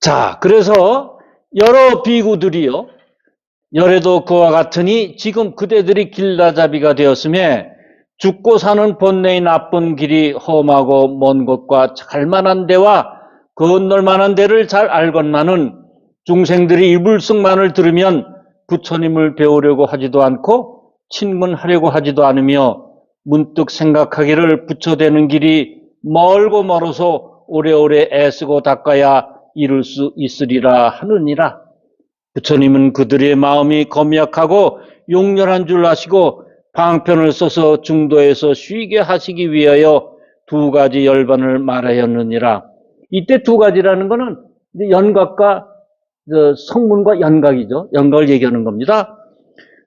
자, 그래서 여러 비구들이요. 열애도 그와 같으니 지금 그대들이 길라잡이가 되었음에 죽고 사는 본래의 나쁜 길이 험하고 먼 곳과 갈만한 데와 건널 만한 데를 잘 알건만은 중생들이 이불승만을 들으면 부처님을 배우려고 하지도 않고 친문하려고 하지도 않으며 문득 생각하기를 부처되는 길이 멀고 멀어서 오래오래 애쓰고 닦아야 이룰 수 있으리라 하느니라. 부처님은 그들의 마음이 검약하고 용렬한 줄 아시고 방편을 써서 중도에서 쉬게 하시기 위하여 두 가지 열반을 말하였느니라. 이때 두 가지라는 것은 연각과 성문과 연각이죠. 연각을 얘기하는 겁니다.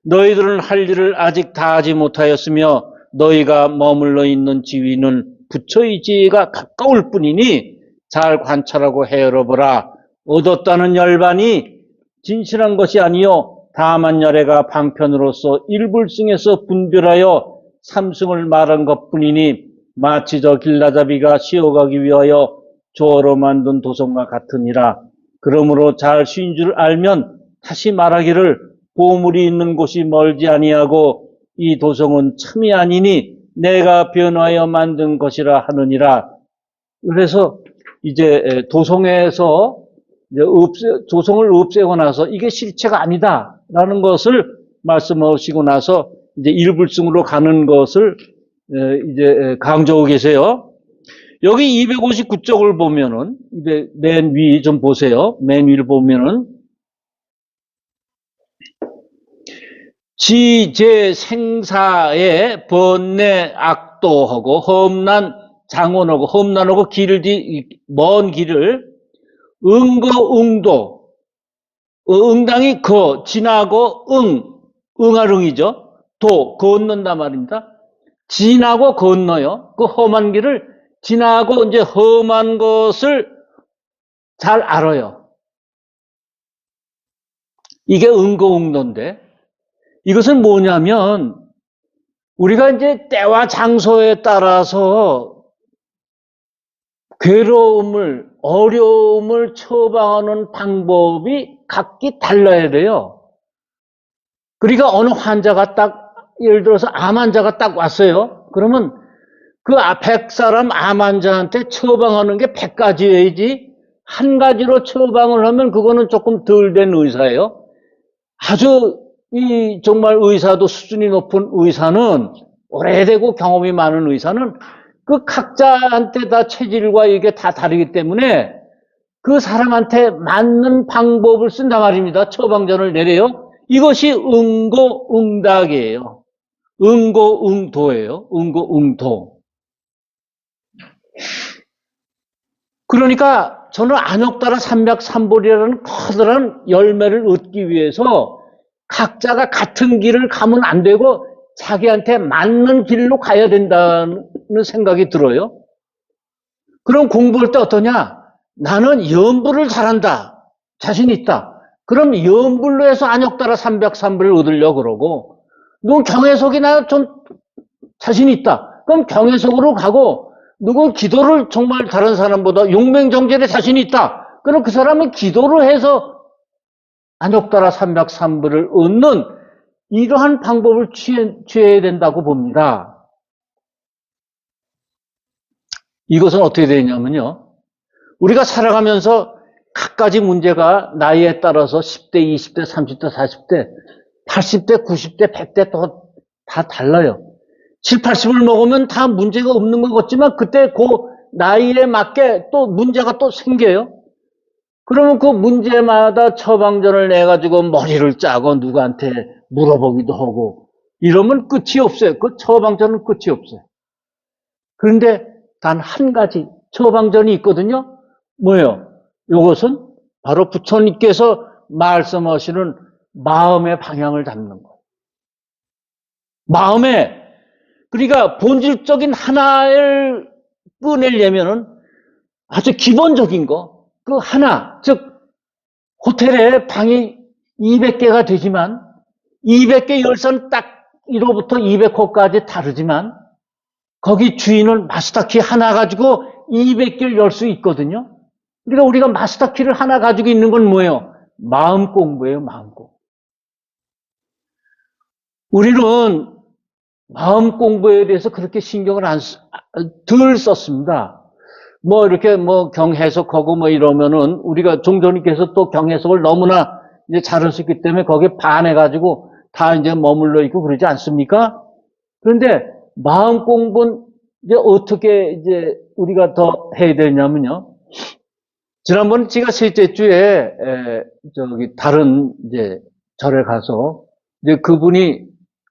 너희들은 할 일을 아직 다 하지 못하였으며 너희가 머물러 있는 지위는 부처의 지위가 가까울 뿐이니 잘 관찰하고 헤아려보라. 얻었다는 열반이 진실한 것이 아니요 다만 열애가 방편으로서 일불승에서 분별하여 삼승을 말한 것뿐이니 마치 저 길라잡이가 쉬어가기 위하여 조어로 만든 도성과 같으니라. 그러므로 잘 쉰 줄 알면 다시 말하기를 보물이 있는 곳이 멀지 아니하고 이 도성은 참이 아니니 내가 변화하여 만든 것이라 하느니라. 그래서 이제 도성에서 도성을 없애고 나서 이게 실체가 아니다라는 것을 말씀하시고 나서 이제 일불승으로 가는 것을 이제 강조하고 계세요. 여기 259쪽을 보면은 맨 위 좀 보세요. 맨 위를 보면은 지제 생사의 번뇌 악도하고 험난 장원하고 험난하고 먼 길을 응거 응도 응당이 지나고 응할 응이죠. 건넌다 말입니다. 지나고 건너요. 그 험한 길을 지나고 이제 험한 것을 잘 알아요. 이게 응거 응도인데 이것은 뭐냐면 우리가 이제 때와 장소에 따라서 괴로움을, 어려움을 처방하는 방법이 각기 달라야 돼요. 그러니까 어느 환자가 예를 들어서 암 환자가 딱 왔어요. 그러면 그 100사람 암 환자한테 처방하는 게 100가지여야지 한 가지로 처방을 하면 그거는 조금 덜 된 의사예요. 아주 정말 의사도 수준이 높은 의사는 오래되고 경험이 많은 의사는 그 각자한테 다 체질과 이게 다 다르기 때문에 그 사람한테 맞는 방법을 쓴단 말입니다. 처방전을 내려요. 이것이 응고응답이에요. 응고응도예요. 응고응도. 그러니까 저는 안욕따라 삼백삼볼이라는 커다란 열매를 얻기 위해서 각자가 같은 길을 가면 안 되고 자기한테 맞는 길로 가야 된다는 생각이 들어요. 그럼 공부할 때 어떠냐? 나는 연불을 잘한다. 자신 있다. 그럼 연불로 해서 안욕따라 303불을 얻으려고 그러고 누구 경해석이나 좀 자신 있다. 그럼 경해석으로 가고 누구 기도를 정말 다른 사람보다 용맹정절에 자신 있다. 그럼 그 사람은 기도를 해서 안욕따라 303불을 얻는 이러한 방법을 취해야 된다고 봅니다. 이것은 어떻게 되냐면요. 우리가 살아가면서 각가지 문제가 나이에 따라서 10대, 20대, 30대, 40대, 80대, 90대, 100대 또 다 달라요. 7, 80을 먹으면 다 문제가 없는 것 같지만 그때 그 나이에 맞게 또 문제가 또 생겨요. 그러면 그 문제마다 처방전을 내가지고 머리를 짜고 누구한테 물어보기도 하고 이러면 끝이 없어요. 그 처방전은 끝이 없어요. 그런데 단 한 가지 처방전이 있거든요. 뭐예요? 이것은 바로 부처님께서 말씀하시는 마음의 방향을 잡는 거예요. 마음에 그러니까 본질적인 하나를 꺼내려면은 아주 기본적인 거, 그 하나, 즉 호텔에 방이 200개가 되지만 200개 열선 딱 1호부터 200호까지 다르지만 거기 주인은 마스터키 하나 가지고 200개를 열 수 있거든요. 그러니까 우리가 마스터 키를 하나 가지고 있는 건 뭐예요? 마음 공부예요, 마음 공부. 우리는 마음 공부에 대해서 그렇게 신경을 덜 썼습니다. 뭐 이렇게 뭐 경해석하고 뭐 이러면은 우리가 종전님께서 또 경해석을 너무나 이제 잘하셨기 때문에 거기에 반해가지고 다 이제 머물러 있고 그러지 않습니까? 그런데 마음 공부는 이제 어떻게 이제 우리가 더 해야 되냐면요. 지난번 제가 셋째 주에 저기 다른 이제 절에 가서 이제 그분이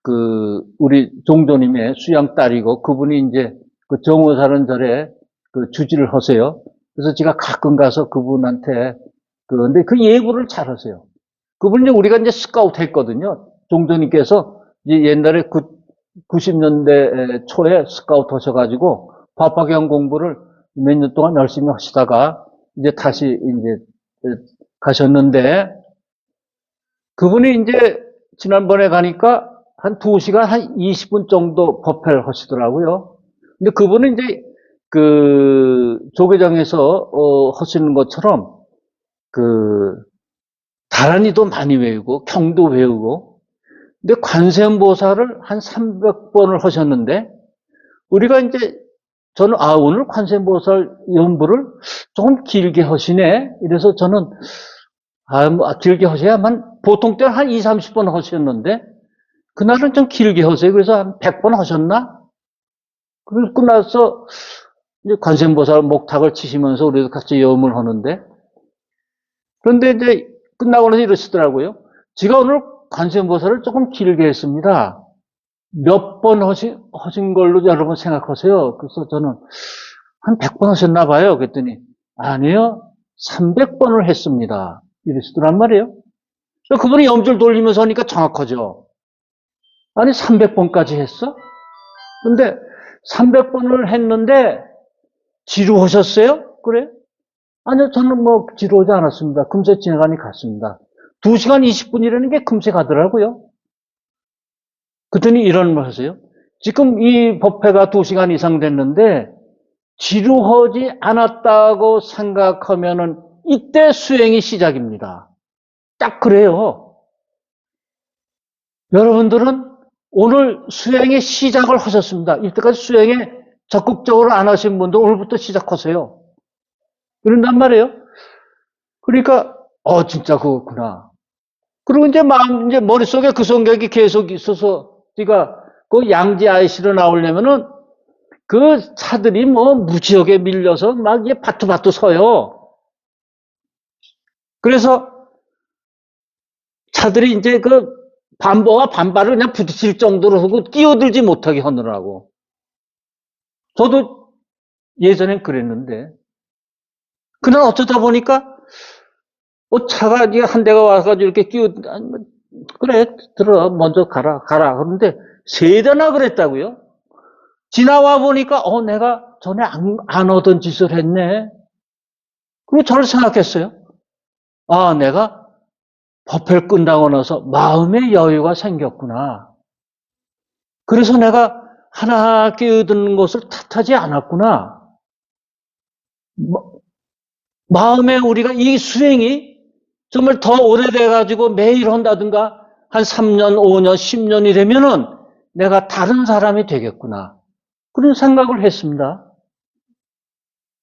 그 우리 종조님의 수양 딸이고 그분이 이제 그 정오사는 절에 그 주지를 하세요. 그래서 제가 가끔 가서 그분한테 근데 그 예구를 잘 하세요. 그분이 우리가 이제 스카우트 했거든요. 종조님께서 이제 옛날에 90년대 초에 스카우트 하셔가지고 법화경 공부를 몇 년 동안 열심히 하시다가 이제 다시 이제 가셨는데 그분이 이제 지난번에 가니까 한 2시간 한 20분 정도 법회를 하시더라고요. 근데 그분은 이제 그 조계장에서 하시는 것처럼 그 다란이도 많이 외우고 경도 외우고 근데 관세음보살을 한 300번을 하셨는데 우리가 이제 저는 오늘 관세음보살 연부를 조금 길게 하시네. 이래서 저는 뭐 길게 하셔야만 보통 때는 한 2, 30번 하셨는데 그날은 좀 길게 하세요. 그래서 한 100번 하셨나? 그리고 끝나서 이제 관세음보살 목탁을 치시면서 우리도 같이 염을 하는데 그런데 이제 끝나고 나서 이러시더라고요. 제가 오늘 관세음보살을 조금 길게 했습니다. 몇 번 하신 걸로 여러분 생각하세요. 그래서 저는 한 100번 하셨나 봐요. 그랬더니 아니요. 300번을 했습니다. 이러시더란 말이에요. 그분이 염줄 돌리면서 하니까 정확하죠. 아니 300번까지 했어? 근데 300번을 했는데 지루하셨어요? 그래? 아니요. 저는 뭐 지루하지 않았습니다. 금세 지나가니 갔습니다. 2시간 20분이라는 게 금세 가더라고요. 그랬더니 이런 말 하세요. 지금 이 법회가 2시간 이상 됐는데 지루하지 않았다고 생각하면은 이때 수행이 시작입니다. 딱 그래요. 여러분들은 오늘 수행의 시작을 하셨습니다. 이때까지 수행에 적극적으로 안 하신 분들 오늘부터 시작하세요. 그런단 말이에요. 그러니까 진짜 그렇구나. 그리고 이제 이제 머릿속에 그 생각이 계속 있어서 제가 그 양지 IC로 나오려면은 그 차들이 뭐 무지하게 밀려서 막 이게 바투바투 서요. 그래서 차들이 이제 그 반보와 반발을 그냥 부딪힐 정도로 하고 끼어들지 못하게 하느라고. 저도 예전엔 그랬는데. 그날 어쩌다 보니까 차가 한 대가 와가지고 이렇게 그래, 들어, 먼저 가라. 그런데 3대나 그랬다고요? 지나와 보니까, 내가 전에 안 하던 짓을 했네. 그리고 저를 생각했어요. 내가 법회를 끝나고 나서 마음의 여유가 생겼구나. 그래서 내가 하나 끼어드는 것을 탓하지 않았구나. 마음에 우리가 이 수행이 정말 더 오래돼가지고 매일 한다든가 한 3년, 5년, 10년이 되면은 내가 다른 사람이 되겠구나. 그런 생각을 했습니다.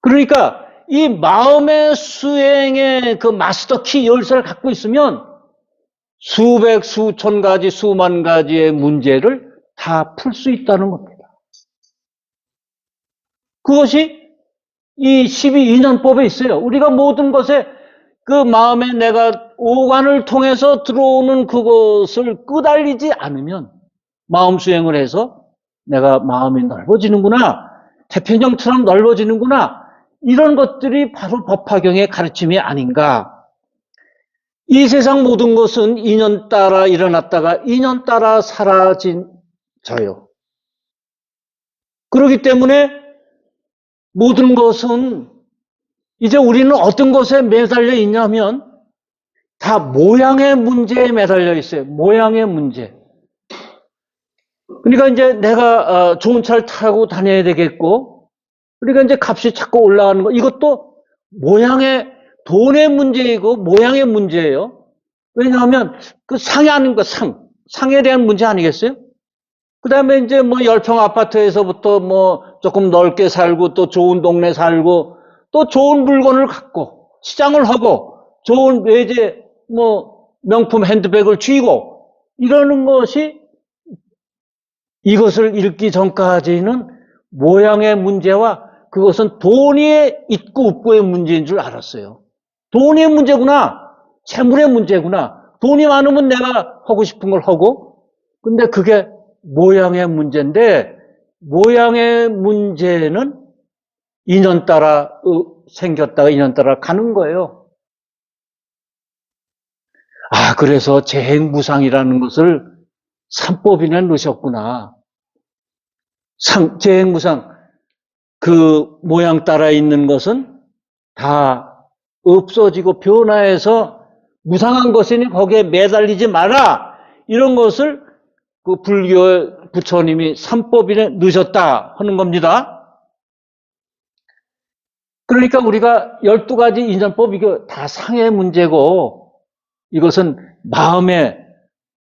그러니까 이 마음의 수행의 그 마스터 키 열쇠를 갖고 있으면 수백, 수천 가지, 수만 가지의 문제를 다 풀 수 있다는 겁니다. 그것이 이 12인연법에 있어요. 우리가 모든 것에 그 마음에 내가 오관을 통해서 들어오는 그것을 끄달리지 않으면 마음 수행을 해서 내가 마음이 넓어지는구나. 태평양처럼 넓어지는구나. 이런 것들이 바로 법화경의 가르침이 아닌가. 이 세상 모든 것은 인연 따라 일어났다가 인연 따라 사라져요. 그렇기 때문에 모든 것은 이제 우리는 어떤 것에 매달려 있냐면 다 모양의 문제에 매달려 있어요. 모양의 문제. 그러니까 이제 내가 좋은 차를 타고 다녀야 되겠고 그러니까 이제 값이 자꾸 올라가는 거 이것도 모양의, 돈의 문제이고 모양의 문제예요. 왜냐하면 그 상이 아닌 거, 상에 대한 문제 아니겠어요? 그 다음에 이제 뭐 10평 아파트에서부터 뭐 조금 넓게 살고 또 좋은 동네 살고 또 좋은 물건을 갖고 시장을 하고 좋은 외제 뭐 명품 핸드백을 쥐고 이러는 것이 이것을 읽기 전까지는 모양의 문제와 그것은 돈이 있고 없고의 문제인 줄 알았어요. 돈의 문제구나. 재물의 문제구나. 돈이 많으면 내가 하고 싶은 걸 하고. 근데 그게 모양의 문제인데 모양의 문제는 인연 따라 생겼다가 인연 따라 가는 거예요. 아, 그래서 재행무상이라는 것을 삼법인에 넣으셨구나. 재행무상, 그 모양 따라 있는 것은 다 없어지고 변화해서 무상한 것이니 거기에 매달리지 마라. 이런 것을 그 불교 부처님이 삼법인에 넣으셨다 하는 겁니다. 그러니까 우리가 12가지 인연법, 이거 다 상의 문제고 이것은 마음의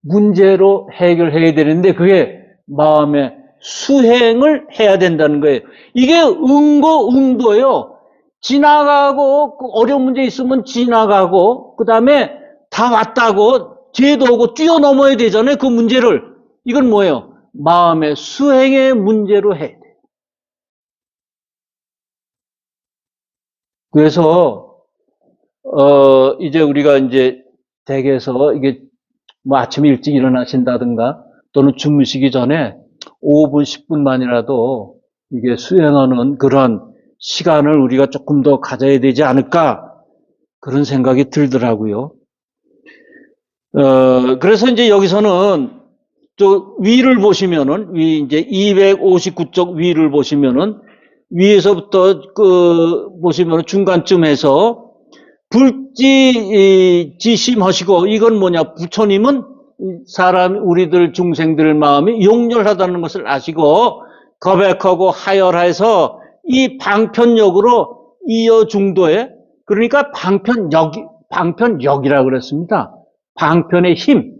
문제로 해결해야 되는데 그게 마음의 수행을 해야 된다는 거예요. 이게 응도예요. 지나가고 어려운 문제 있으면 지나가고 그 다음에 다 왔다고 죄도 오고 뛰어넘어야 되잖아요. 그 문제를. 이건 뭐예요? 마음의 수행의 문제로 해야 돼요. 그래서 이제 우리가 이제 댁에서 이게 뭐 아침에 일찍 일어나신다든가 또는 주무시기 전에 5분, 10분만이라도 이게 수행하는 그런 시간을 우리가 조금 더 가져야 되지 않을까 그런 생각이 들더라고요. 그래서 이제 여기서는 저 위를 보시면은 이제 259쪽 위를 보시면은 위에서부터 보시면은 중간쯤에서 불지지심하시고 이건 뭐냐, 부처님은 우리들 중생들 마음이 용렬하다는 것을 아시고 거백하고 하열해서 이 방편력으로 이어 중도에, 그러니까 방편력이라 그랬습니다. 방편의 힘.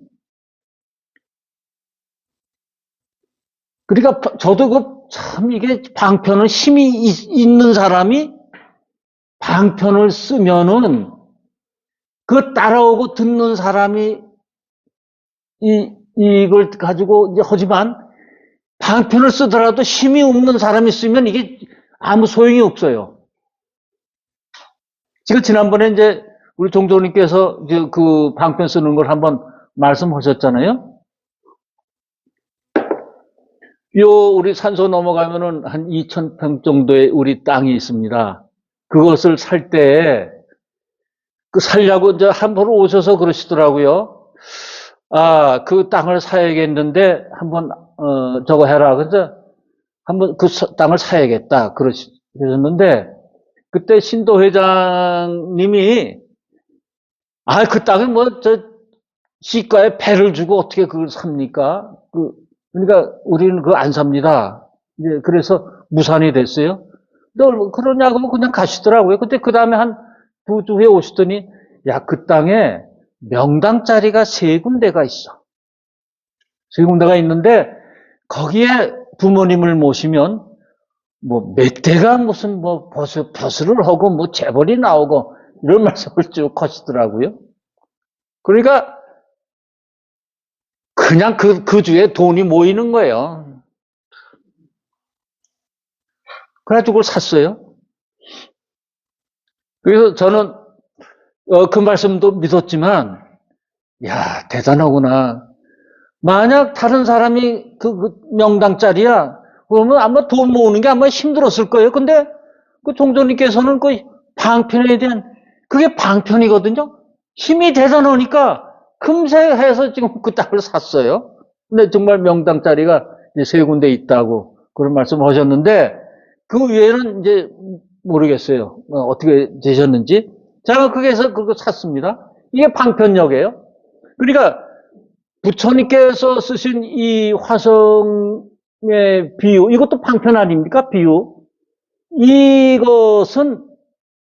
그러니까 저도 참 이게 방편은 힘이 있는 사람이 방편을 쓰면은 그 따라오고 듣는 사람이 이걸 가지고 이제 하지만 방편을 쓰더라도 힘이 없는 사람이 쓰면 이게 아무 소용이 없어요. 지금 지난번에 이제 우리 종조님께서 그 방편 쓰는 걸 한번 말씀하셨잖아요. 우리 산소 넘어가면은 한 2,000평 정도의 우리 땅이 있습니다. 그것을 살 때, 살려고 이제 한 번 오셔서 그러시더라고요. 아, 그 땅을 사야겠는데, 한번, 저거 해라. 그래서 한번 그 땅을 사야겠다. 그러셨는데, 그때 신도 회장님이, 아, 그 땅을 시가에 배를 주고 어떻게 그걸 삽니까? 그러니까 우리는 그거 안 삽니다. 이제 그래서 무산이 됐어요. 너 그러냐고 그냥 가시더라고요. 근데 그 다음에 한 두 주 후에 오시더니, 야, 그 땅에 명당 자리가 3군데가 있어. 3군데가 있는데 거기에 부모님을 모시면 뭐 몇 대가 무슨 뭐 버스를 하고 뭐 재벌이 나오고 이런 말씀을 쭉 하시더라고요. 그러니까 그냥 그 주에 돈이 모이는 거예요. 그래가지고 그걸 샀어요. 그래서 저는 그 말씀도 믿었지만, 야, 대단하구나. 만약 다른 사람이 그 명당짜리야, 그러면 아마 돈 모으는 게 아마 힘들었을 거예요. 근데 그 종조님께서는 그 방편에 대한, 그게 방편이거든요. 힘이 대단하니까 금세 해서 지금 그 땅을 샀어요. 근데 정말 명당짜리가 이제 3군데 있다고 그런 말씀을 하셨는데, 그 외에는 이제 모르겠어요. 어떻게 되셨는지. 제가 거기에서 그거 샀습니다. 이게 방편력이에요. 그러니까 부처님께서 쓰신 이 화성의 비유, 이것도 방편 아닙니까? 비유. 이것은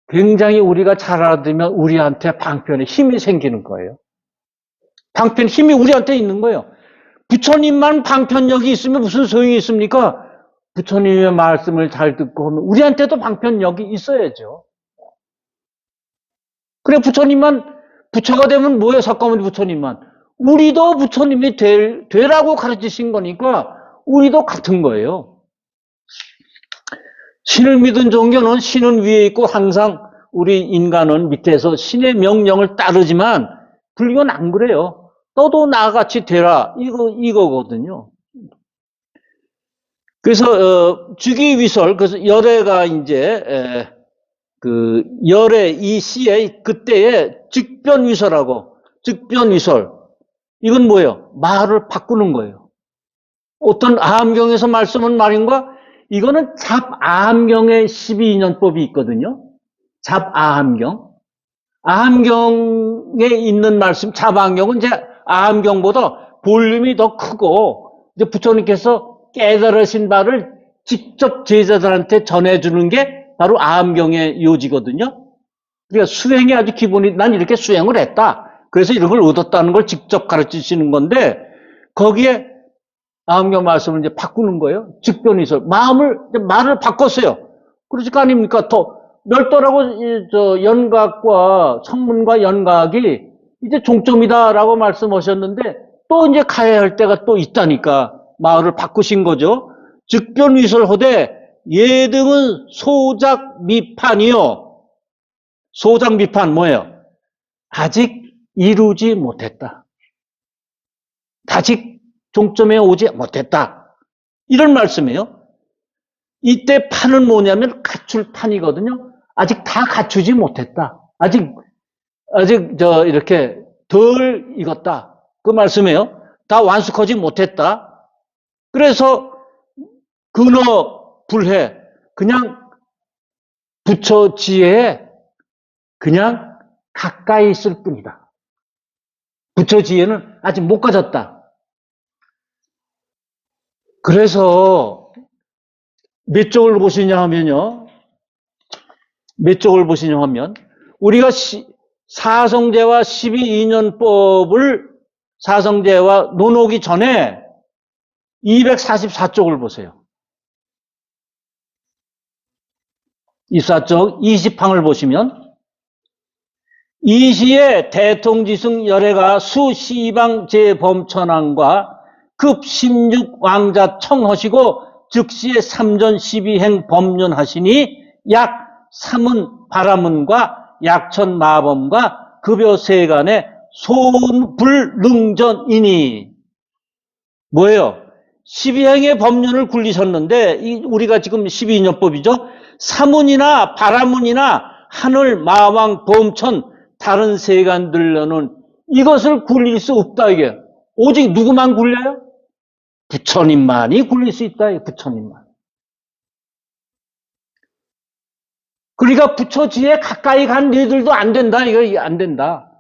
굉장히 우리가 잘 알아들으면 우리한테 방편에 힘이 생기는 거예요. 방편 힘이 우리한테 있는 거예요. 부처님만 방편력이 있으면 무슨 소용이 있습니까? 부처님의 말씀을 잘 듣고 하면 우리한테도 방편력이 있어야죠. 그래 부처님만 부처가 되면 뭐예요? 석가모니 부처님만. 우리도 부처님이 되라고 가르치신 거니까 우리도 같은 거예요. 신을 믿은 종교는 신은 위에 있고 항상 우리 인간은 밑에서 신의 명령을 따르지만 불교는 안 그래요. 너도 나같이 되라 이거거든요. 그래서 주기위설 그래서 열애가 이제 그 열애 이 시의 그때의 즉변위설하고 즉변위설 이건 뭐예요? 말을 바꾸는 거예요. 어떤 아함경에서 말씀한 말인가? 이거는 잡아함경의 12인연법이 있거든요. 잡아함경. 아함경에 있는 말씀, 잡아함경은 이제 아함경보다 볼륨이 더 크고, 이제 부처님께서 깨달으신 바를 직접 제자들한테 전해주는 게 바로 아함경의 요지거든요. 그러니까 수행이 아주 기본이, 난 이렇게 수행을 했다. 그래서 이런 걸 얻었다는 걸 직접 가르치시는 건데, 거기에 아함경 말씀을 이제 바꾸는 거예요. 즉변위설. 말을 바꿨어요. 그러지 아닙니까? 더, 멸도라고, 연각과, 성문과 연각이 이제 종점이다라고 말씀하셨는데, 또 이제 가야 할 때가 또 있다니까, 말을 바꾸신 거죠. 즉변위설호되, 예등은 소작 미판이요. 소작 미판 뭐예요? 아직 이루지 못했다. 아직 종점에 오지 못했다. 이런 말씀이에요. 이때 판은 뭐냐면 갖출 판이거든요. 아직 다 갖추지 못했다. 아직 이렇게 덜 익었다. 그 말씀이에요. 다 완숙하지 못했다. 그래서 근어 불해 그냥 부처 지혜에 그냥 가까이 있을 뿐이다. 부처 지혜는 아직 못 가졌다. 그래서 몇 쪽을 보시냐 하면요. 몇 쪽을 보시냐 하면 우리가 사성제와 12인연법을 사성제와 논오기 전에 244쪽을 보세요. 24쪽 20항을 보시면 이 시에 대통지승 열애가 수시방 제범천왕과 급 16왕자 청하시고 즉시에 3전 12행 법륜하시니 약 3은 바라문과 약천 마범과 급여 세간의 소불능전이니 뭐예요? 12행의 법륜을 굴리셨는데 우리가 지금 12인연법이죠. 사문이나 바라문이나 하늘 마왕 범천 다른 세간들로는 이것을 굴릴 수 없다 이게. 오직 누구만 굴려요? 부처님만이 굴릴 수 있다. 부처님만. 그러니까 부처 지에 가까이 간 너희들도 안 된다. 이거 안 된다.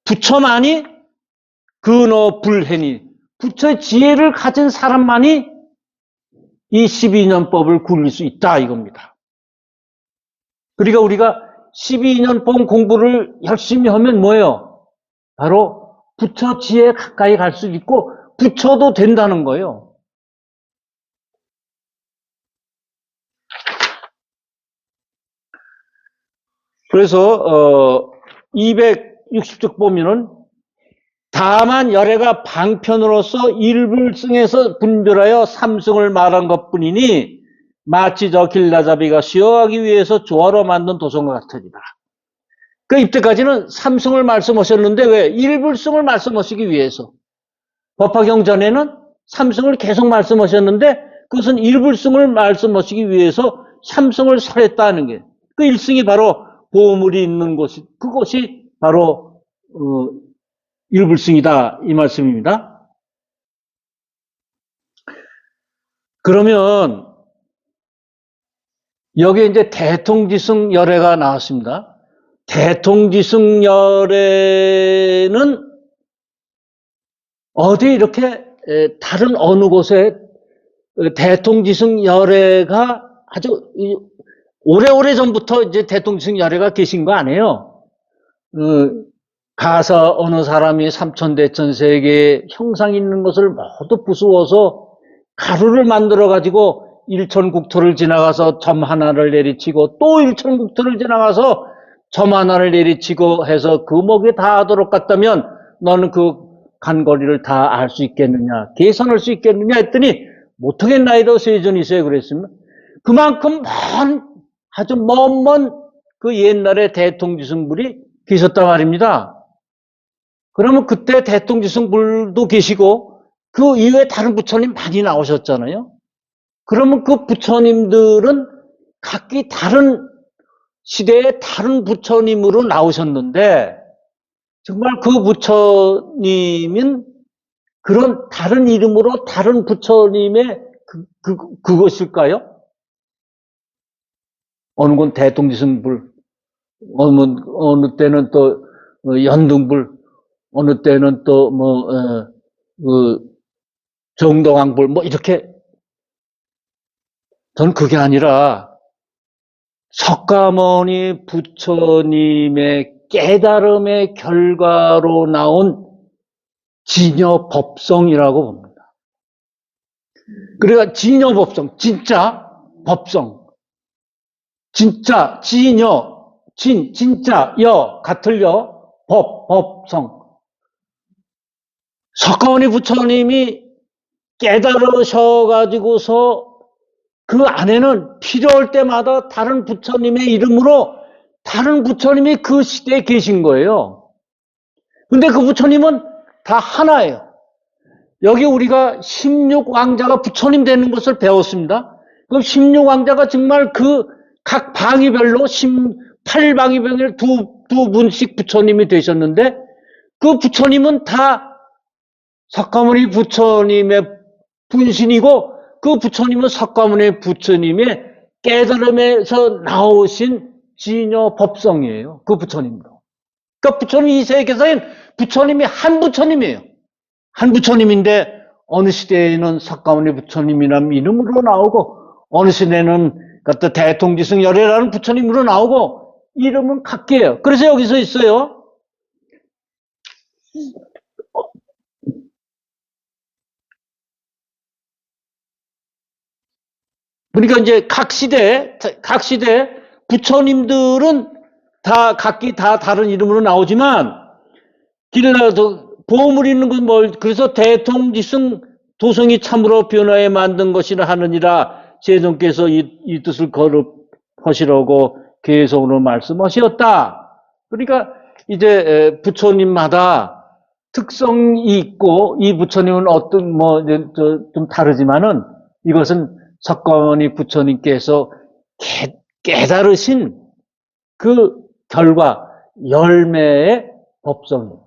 부처만이 근어 불해니 부처 지혜를 가진 사람만이 이 12인연법을 굴릴 수 있다 이겁니다. 그러니까 우리가 12인연법 공부를 열심히 하면 뭐예요? 바로 부처 지혜에 가까이 갈 수 있고 부처도 된다는 거예요. 그래서 260쪽 보면은 다만 열애가 방편으로서 일불승에서 분별하여 삼승을 말한 것뿐이니 마치 저 길라잡이가 쉬어가기 위해서 조화로 만든 도성과 같으리라. 그 이때까지는 삼승을 말씀하셨는데 왜? 일불승을 말씀하시기 위해서. 법화경 전에는 삼승을 계속 말씀하셨는데 그것은 일불승을 말씀하시기 위해서 삼승을 설했다는 게 그 일승이 바로 보물이 있는 곳이 그것이 바로 일불승이다 이 말씀입니다. 그러면 여기에 이제 대통지승 열애가 나왔습니다. 대통지승 열애는 어디 이렇게 다른 어느 곳에 대통지승 열애가 아주 오래오래 전부터 이제 대통령 열애가 계신 거 아니에요? 가서 어느 사람이 삼천대천세계에 형상 있는 것을 모두 부수어서 가루를 만들어가지고 일천국토를 지나가서 점 하나를 내리치고 또 일천국토를 지나가서 점 하나를 내리치고 해서 그 목에 다 하도록 갔다면 너는 그 간거리를 다 알 수 있겠느냐, 계산할 수 있겠느냐 했더니 못하겠나이다 세존이세요 그랬으면 그만큼 아주 먼 그 옛날에 대통지승불이 계셨단 말입니다. 그러면 그때 대통지승불도 계시고 그 이후에 다른 부처님 많이 나오셨잖아요. 그러면 그 부처님들은 각기 다른 시대에 다른 부처님으로 나오셨는데 정말 그 부처님은 그런 다른 이름으로 다른 부처님의 그것일까요? 어느 건 대통지승불, 어느 때는 또 연등불, 어느 때는 또 정동왕불 이렇게 저는 그게 아니라 석가모니 부처님의 깨달음의 결과로 나온 진여법성이라고 봅니다. 그러니까 진여법성, 진짜 법성, 진짜 진여, 진짜 여 같을 여, 법성. 석가모니 부처님이 깨달으셔가지고서 그 안에는 필요할 때마다 다른 부처님의 이름으로 다른 부처님이 그 시대에 계신 거예요. 근데 그 부처님은 다 하나예요. 여기 우리가 16왕자가 부처님 되는 것을 배웠습니다. 그럼 16왕자가 정말 그 각 방위별로 18방위별로 두 분씩 부처님이 되셨는데 그 부처님은 다 석가모니 부처님의 분신이고 그 부처님은 석가모니 부처님의 깨달음에서 나오신 진여 법성이에요. 그 부처님도. 그러니까 부처님 이 세계에서는 부처님이 한 부처님이에요. 한 부처님인데 어느 시대에는 석가모니 부처님이라는 이름으로 나오고 어느 시대에는 그것도 대통지승열애라는 부처님으로 나오고 이름은 같게요. 그래서 여기서 있어요. 그러니까 이제 각 시대 부처님들은 다 각기 다 다른 이름으로 나오지만 길라도 보험을 있는 건 그래서 대통지승 도성이 참으로 변화에 만든 것이라 하느니라 세존께서 이 뜻을 거듭하시라고 계속으로 말씀하셨다. 그러니까 이제 부처님마다 특성이 있고 이 부처님은 어떤 좀 다르지만은 이것은 석가모니 부처님께서 깨달으신 그 결과 열매의 법성입니다.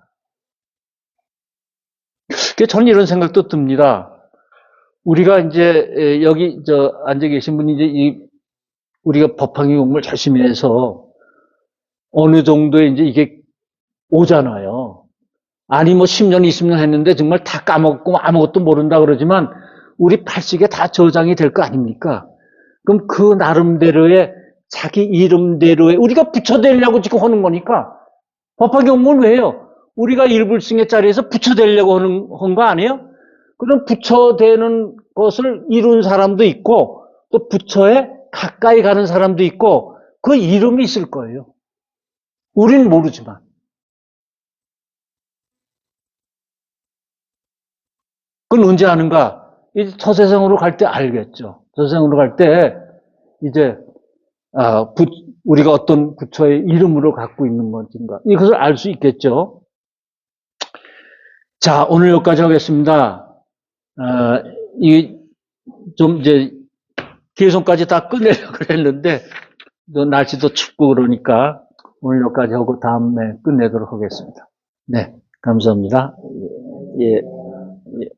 저는 이런 생각도 듭니다. 우리가 이제 여기 앉아 계신 분이 이제 우리가 법화기 공부를 열심히 해서 어느 정도에 이제 이게 오잖아요. 아니 10년 20년 했는데 정말 다 까먹고 아무것도 모른다 그러지만 우리 팔식에 다 저장이 될 거 아닙니까? 그럼 그 나름대로의 자기 이름대로의 우리가 부처되려고 지금 하는 거니까 법화기 공부는 왜 해요? 우리가 일불승의 자리에서 부처되려고 한 거 아니에요? 그럼 부처되는 것을 이룬 사람도 있고 또 부처에 가까이 가는 사람도 있고 그 이름이 있을 거예요. 우린 모르지만. 그건 언제 아는가? 이제 저세상으로 갈 때 알겠죠. 저세상으로 갈 때 이제 우리가 어떤 부처의 이름으로 갖고 있는 건지인가 이것을 알 수 있겠죠. 자, 오늘 여기까지 하겠습니다. 좀 이제 개성까지 다 끝내려고 했는데 날씨도 춥고 그러니까 오늘 여기까지 하고 다음에 끝내도록 하겠습니다. 네, 감사합니다. 예. 예.